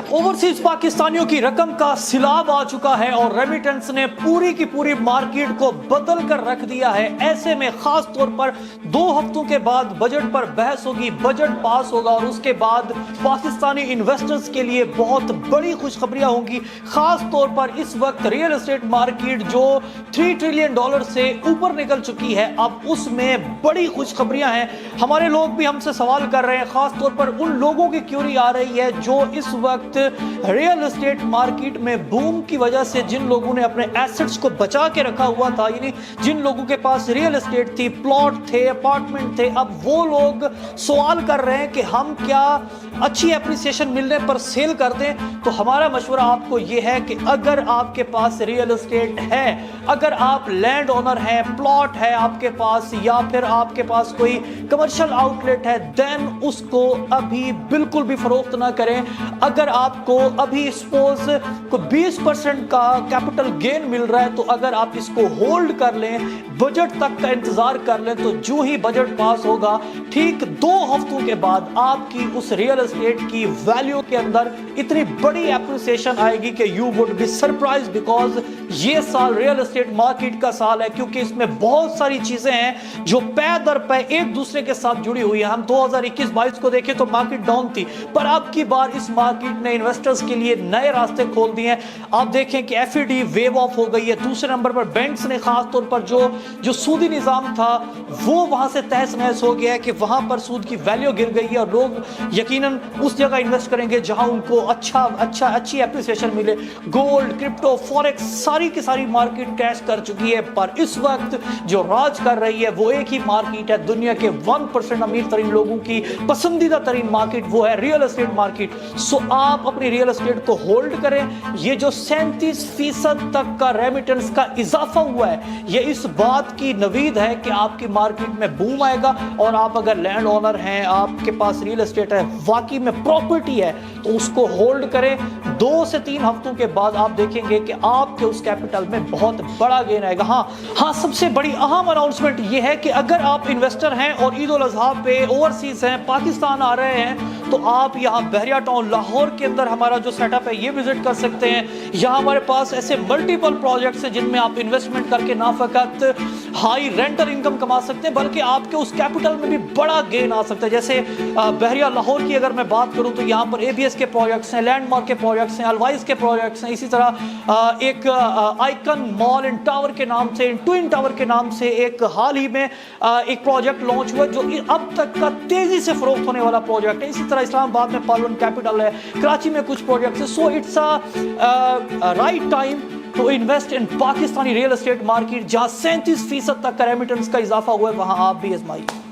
Overseas पाकिस्तानियों की रकम का सिलाब आ चुका है और रेमिटेंस ने पूरी की पूरी मार्केट को बदल कर रख दिया है। ऐसे में खास तौर पर 2 हफ्तों के बाद बजट पर बहस होगी, बजट पास होगा और उसके बाद पाकिस्तानी इन्वेस्टर्स के लिए बहुत बड़ी खुशखबरियां होंगी। खास तौर पर इस वक्त रियल एस्टेट मार्केट जो $3 ट्रिलियन से ऊपर निकल चुकी है, अब उसमें बड़ी खुशखबरियां हैं। हमारे लोग भी हमसे सवाल कर रहे हैं, खास तौर पर उन लोगों की क्यूरी आ रही है जो इस वक्त रियल एस्टेट मार्केट में बूम की वजह से जिन लोगों ने अपने एसेट्स को बचा के रखा हुआ था, यानी जिन लोगों के पास रियल एस्टेट थी, प्लॉट थे, अपार्टमेंट थे, अब वो लोग सवाल कर रहे हैं कि हम क्या अच्छी एप्रिसिएशन मिलने पर सेल कर दें। तो हमारा मशवरा आपको यह है कि अगर आपके पास रियल एस्टेट है, अगर आप लैंड ओनर हैं, प्लॉट है आपके पास या फिर आपके पास कोई कमर्शियल आउटलेट है, देन उसको अभी बिल्कुल भी फरोख्त ना करें। अगर आपको अभी सपोज को 20% का कैपिटल गेन मिल रहा है, तो अगर आप इसको होल्ड कर लें, बजट तक का इंतजार कर लें, तो जो ही बजट पास होगा ठीक 2 हफ्तों के बाद आपकी उस रियल एस्टेट की वैल्यू के अंदर इतनी बड़ी एप्रिसिएशन आएगी कि you would be surprise, because ये साल रियल एस्टेट मार्केट का साल है, क्योंकि इसमें बहुत सारी चीजें हैं जो पै दर पै एक दूसरे के साथ जुड़ी हुई है। हम 2021-22 को देखें तो मार्केट डाउन थी, पर अब की बार इस मार्केट ने इन्वेस्टर्स के लिए नए रास्ते खोल दिए हैं। आप देखें कि एफईडी वेव ऑफ हो गई है। दूसरे नंबर पर बैंक्स ने खास तौर पर जो सूदी निजाम था वो वहां से तहस नहस हो गया है कि वहां पर सूद की वैल्यू गिर गई है और लोग यकीनन उस जगह इन्वेस्ट करेंगे जहां उनको अच्छी एप्रिसिएशन मिले। गोल्ड, क्रिप्टो, फॉरेक्स, सारी की सारी मार्केट क्रैश कर चुकी है, पर इस वक्त जो राज कर रही है वो एक ही मार्केट है, दुनिया के 1% अमीर तरीन लोगों की पसंदीदा तरीन मार्केट, वो है रियल एस्टेट मार्केट। सो आप अपनी रियल एस्टेट को होल्ड करें। ये जो 37% तक का रेमिटेंस का इजाफा हुआ है, ये इस बात की नवीद है कि आपकी मार्केट में बूम आएगा। और आप अगर लैंड ओनर हैं, आपके पास रियल एस्टेट है, वाकई में प्रॉपर्टी है, तो उसको होल्ड करें। 2 से 3 हफ्तों के बाद आप देखेंगे कि आपके उस कैपिटल में बहुत बड़ा गेन आएगा। हाँ, सबसे बड़ी अहम अनाउंसमेंट ये है कि अगर आप इन्वेस्टर हैं और ईद उल अज़हा पे ओवरसीज हैं, पाकिस्तान आ रहे हैं, तो आप यहाँ बहरिया टाउन लाहौर के अंदर हमारा जो सेटअप है ये विजिट कर सकते हैं। यहाँ हमारे पास ऐसे मल्टीपल प्रोजेक्ट्स हैं जिनमें आप इन्वेस्टमेंट करके ना फकत हाई रेंटल इनकम कमा सकते हैं, बल्कि आपके उस कैपिटल में भी बड़ा गेन आ सकता है। जैसे बहरिया लाहौर की अगर मैं बात करूं तो यहाँ पर एबीएस के प्रोजेक्ट्स हैं, लैंडमार्क के प्रोजेक्ट्स हैं, अलवाइज के प्रोजेक्ट्स हैं। इसी तरह एक आइकन मॉल इन टावर के नाम से, ट्विन टावर के नाम से एक हाल ही में एक प्रोजेक्ट लॉन्च हुआ जो अब तक का तेजी से फरोख्त होने वाला प्रोजेक्ट है। इसी तरह इस्लामाबाद में पालवन कैपिटल है, कराची में कुछ प्रोजेक्ट्स है। So it's a right time to invest in Pakistani real estate market, जहां 37% तक का रेमिटेंस का इजाफा हुआ है, वहां आप भी आजमाइए।